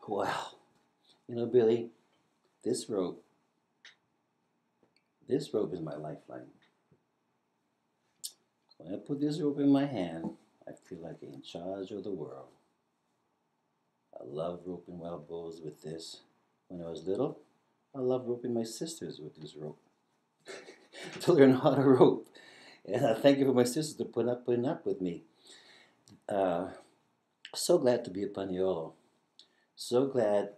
Wow. Billy, this rope, this rope is my lifeline. When I put this rope in my hand, I feel like I'm in charge of the world. I love roping wild bulls with this. When I was little, I loved roping my sisters with this rope to learn how to rope. And I thank you for my sisters to putting up with me. Uh, so glad to be a Paniolo. So glad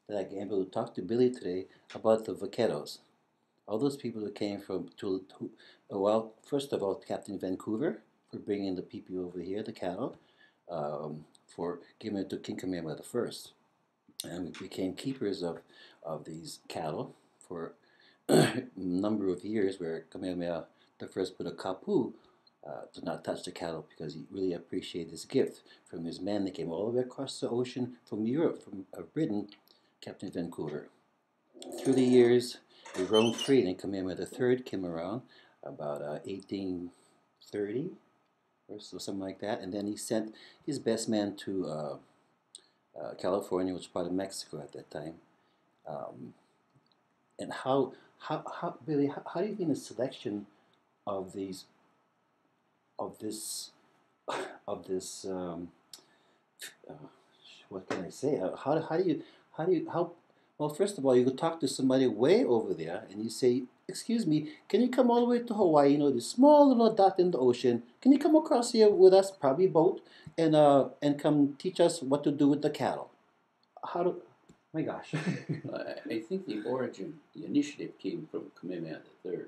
that I came able to talk to Billy today about the Vaqueros. All those people who came well, first of all, Captain Vancouver for bringing the people over here, the cattle, for giving it to King Kamehameha the first. And we became keepers of these cattle for a number of years, where Kamehameha the first put a kapu to not touch the cattle because he really appreciated this gift from his men. They came all the way across the ocean from Europe, from Britain, Captain Vancouver. Through the years, we roamed free, and Kamehameha the Third came around about 1830 or so, something like that, and then he sent his best man to California, which was part of Mexico at that time. Um, and how Billy, how do you think the selection of these of this of this uh, what can I say? How well, first of all, you could talk to somebody way over there and you say, "Excuse me, can you come all the way to Hawaii? This small little dot in the ocean. Can you come across here with us, probably boat, and come teach us what to do with the cattle?" How do? My gosh. I think the origin, the initiative came from Kamehameha III,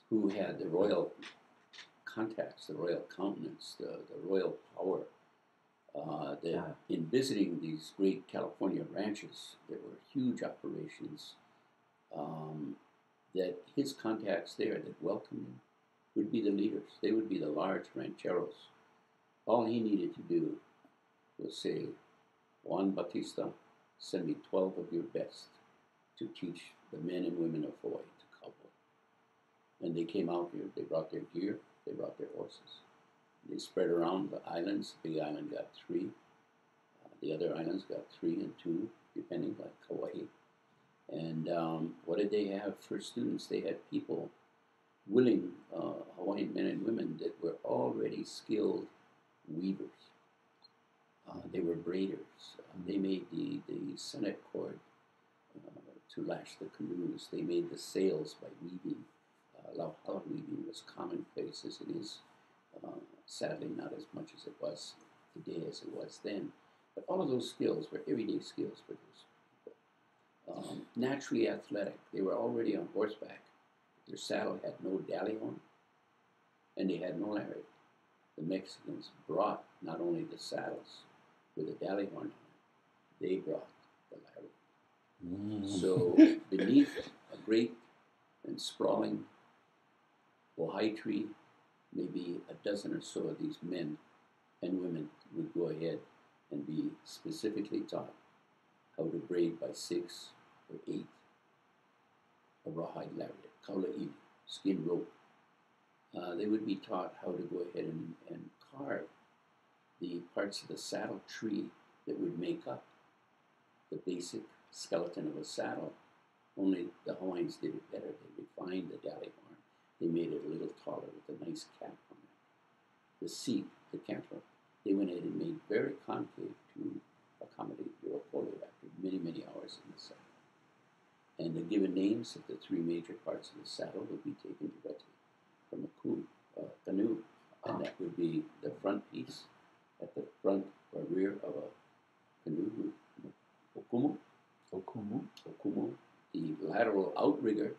who had the royal contacts, the royal countenance, the royal power. In visiting these great California ranches, there were huge operations that his contacts there that welcomed him would be the leaders. They would be the large rancheros. All he needed to do was say, "Juan Bautista, send me 12 of your best to teach the men and women of Hawaii to cowboy." And they came out here. They brought their gear. They brought their horses. They spread around the islands. The big island got 3. The other islands got 3 and 2, depending, like Hawaii. And what did they have for students? They had people, willing Hawaiian men and women that were already skilled weavers. They were braiders. They made the Senate cord to lash the canoes. They made the sails by weaving. Lauhala weaving was commonplace as it is, sadly not as much as it was today as it was then. But all of those skills were everyday skills for those people. Naturally athletic. They were already on horseback. Their saddle had no dallihorn, and they had no lariat. The Mexicans brought not only the saddles with a dallihorn on it, they brought the lariat. So beneath a great and sprawling Ojai tree, maybe a dozen or so of these men and women would go ahead and be specifically taught how to braid by 6 or 8 a rawhide lariat, kaula'iwi, skin rope. They would be taught how to go ahead and carve the parts of the saddle tree that would make up the basic skeleton of a saddle. Only the Hawaiians did it better. They refined the dallihorn. They made it a little taller with a nice cap on it. The seat, the cantle, they went ahead and made very concave to accommodate your polo after many, many hours in the saddle. And the given names of the 3 major parts of the saddle would be taken directly from a canoe. And that would be the front piece at the front or rear of a canoe, okumu. Okumu. The lateral outrigger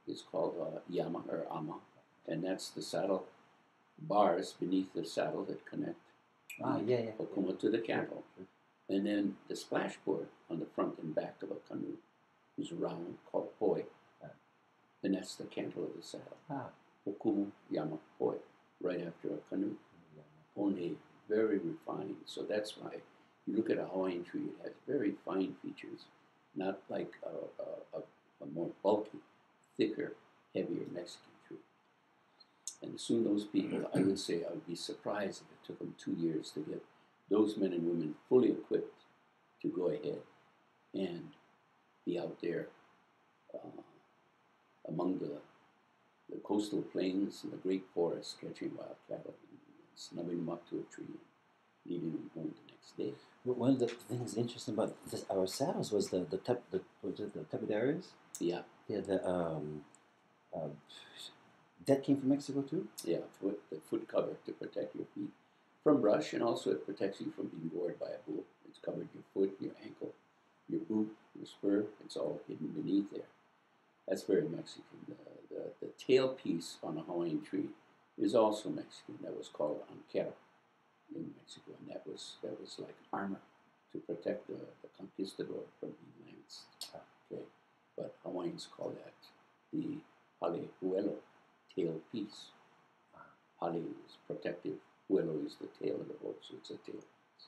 is called yama or ama, and that's the saddle bars beneath the saddle that connect okumu to the cantle. And then the splashboard on the front and back of a canoe is round, called poi, and that's the cantle of the saddle. Okumu, yama, poi, right after a canoe. Only very refined, so that's why you look at a Hawaiian tree, it has very fine features, not like a more bulky, thicker, heavier Mexican tree. And soon those people, I would say, I would be surprised if it took them 2 years to get those men and women fully equipped to go ahead and be out there among the coastal plains and the great forests catching wild cattle and snubbing them up to a tree and leading them home the next day. One of the things interesting about our saddles was the tabuderos. Yeah. Yeah, that came from Mexico too. Yeah, the foot cover to protect your feet from brush, and also it protects you from being gored by a bull. It's covered your foot, your ankle, your boot, your spur. It's all hidden beneath there. That's very Mexican. The tail piece on a Hawaiian tree is also Mexican. That was called anquera in Mexico, and that was like armor to protect the conquistador from being lanced. Okay, but Hawaiians call that the halehuelo, tail piece. Hale is protective. Huelo is the tail of the horse, so it's a tail piece.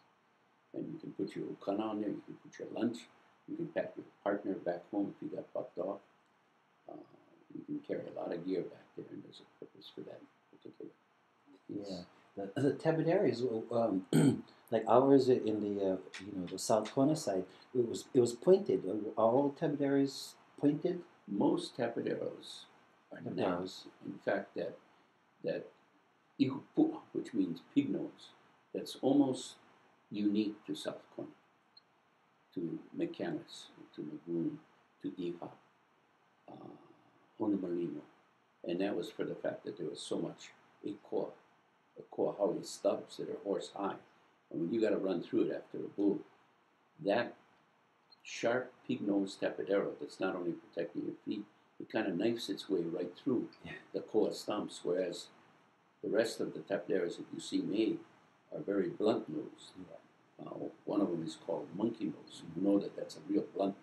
And you can put your ukana on there. You can put your lunch. You can pack your partner back home if you got bucked off. You can carry a lot of gear back there, and there's a purpose for that particular piece. Yeah, the tabuderos, like ours in the the South Kona side, it was pointed. Are all tabuderos pointed? Most tapaderos are not. In fact, that ihupua, which means pig nose, that's almost unique to South Kona, to Mecanis, to Magoon, to Iha, Honolulu, and that was for the fact that there was so much ikoa haole stubs that are horse high, and when you got to run through it after a bull, that sharp pig-nosed tapadero that's not only protecting your feet, it kind of knifes its way right through the koa stumps, whereas the rest of the tapaderos that you see made are very blunt-nosed. One of them is called monkey nose. You know that's a real blunt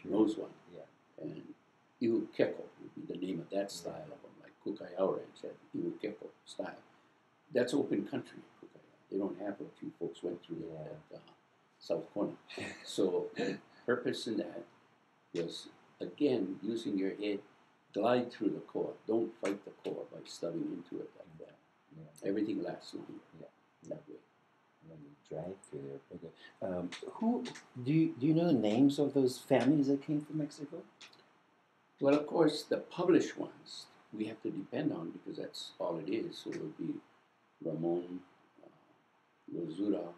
nose one. And iu keko would be the name of that style of them, like Kukaiao Ranch had iu keko style. That's open country in Kukaiao. They don't have what you folks went through at South Kona. So the purpose in that was, again, using your head, glide through the koa. Don't fight the koa by stubbing into it like that. Everything lasts longer that way. And then you drag through there. Okay. Who do you know the names of those families that came from Mexico? Well, of course, the published ones we have to depend on because that's all it is. So it would be Ramon, Lozura,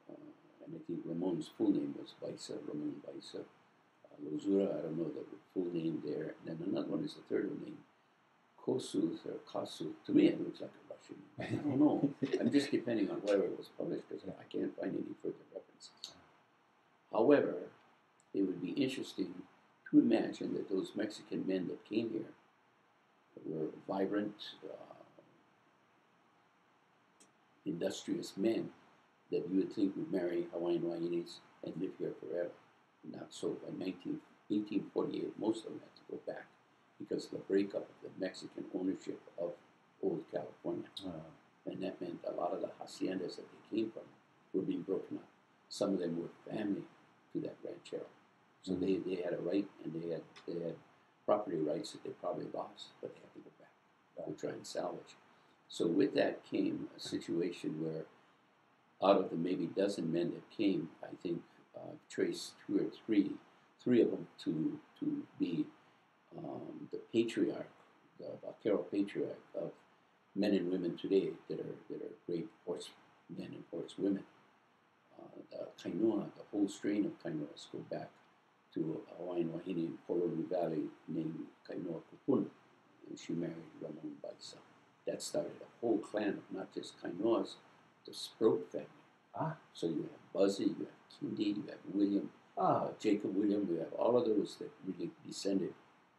and I think Ramon's full name was Baisa, Ramon Baisa. Lozura, I don't know the full name there. And then another one is the third one named Kosuth or Kasuth. To me, it looks like a Russian name. I don't know. I'm just depending on where it was published because I can't find any further references. However, it would be interesting to imagine that those Mexican men that came here were vibrant, industrious men that you would think would marry Hawaiian Wainis and live here forever. Not so. By 1848, most of them had to go back because of the breakup of the Mexican ownership of old California. And that meant a lot of the haciendas that they came from were being broken up. Some of them were family to that ranchero. So they had a right, and they had property rights that they probably lost, but they had to go back to try and salvage. So with that came a situation where out of the maybe dozen men that came, I think traced three of them to be the patriarch, the Vaquero patriarch of men and women today that are great horsemen and horsewomen. The Kainoa, the whole strain of Kainoas go back to a Hawaiian Wahine in Pololu Valley named Kainoa Kupuna, and she married Ramon Baisa. That started a whole clan of not just Kainoas, the Sproat family. So you have Buzzy, you have Kindi, you have William, Jacob William, you have all of those that really descended,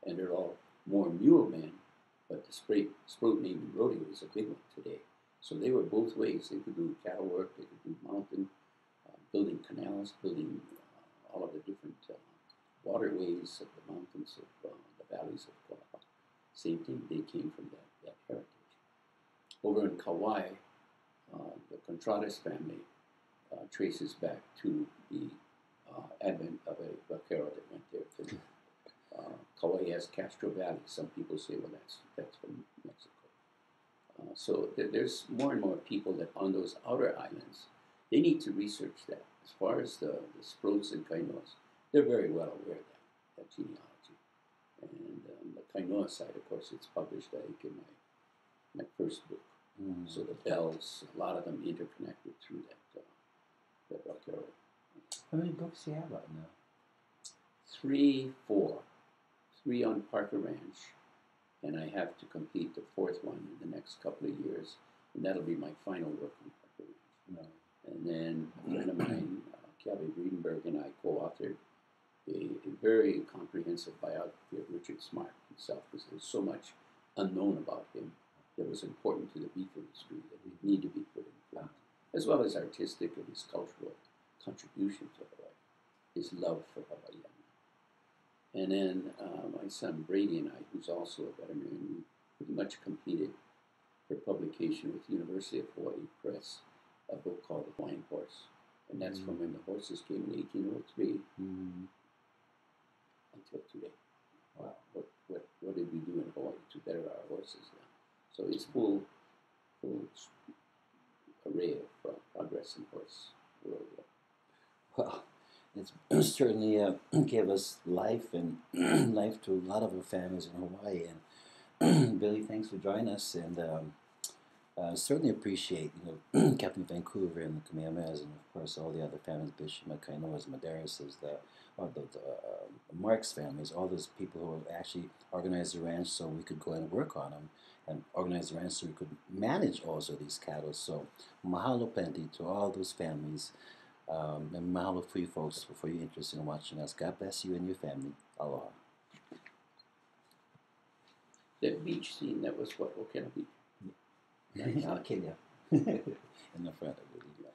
and they're all more mule men, but the Sproat name in rodeo is a big one today. So they were both ways. They could do cattle work, they could do mountain, building canals, building all of the different waterways of the mountains of the valleys of Koala. Same thing, they came from that heritage. Over in Kauai, the Contradas family traces back to the advent of a vaquero that went there too. Kauai has Castro Valley. Some people say, well, that's from Mexico. So there's more and more people that on those outer islands, they need to research that. as far as the Sproats and Kainoas, they're very well aware of that genealogy. And the Kainoa side, of course, it's published, I think, in my first book. Mm. So the bells, a lot of them interconnected through that Vaquero. How many books do you have out now? 4. 3 on Parker Ranch, and I have to complete the 4th one in the next couple of years, and that'll be my final work on Parker Ranch. No. And then a friend of mine, Kelly Breedenberg, and I co-authored a very comprehensive biography of Richard Smart himself, because there's so much unknown about him that was important to the beef industry that would need to be put in front, as well as artistic and his cultural contribution to Hawaii, his love for Hawaii. And then my son Brady and I, who's also a veterinarian, we pretty much completed for publication with University of Hawaii Press a book called The Hawaiian Horse. And that's from when the horses came in 1803 until today. Wow. What did we do in Hawaii to better our horses then? So it's full array of progress in horse world. Well, it's certainly gave us life and life to a lot of our families in Hawaii. And Billy, thanks for joining us, and certainly appreciate Captain Vancouver and the Kamehamehas, and of course all the other families, Bishop, Kainoas, Medeiros, the Marks families, all those people who have actually organized the ranch so we could go and work on them, and organize the ranch so we could manage also these cattle. So mahalo plenty to all those families. And mahalo for you folks for your interest in watching us. God bless you and your family. Aloha. That beach scene, that was what Hookena Beach. I'll kill you. In the front of it.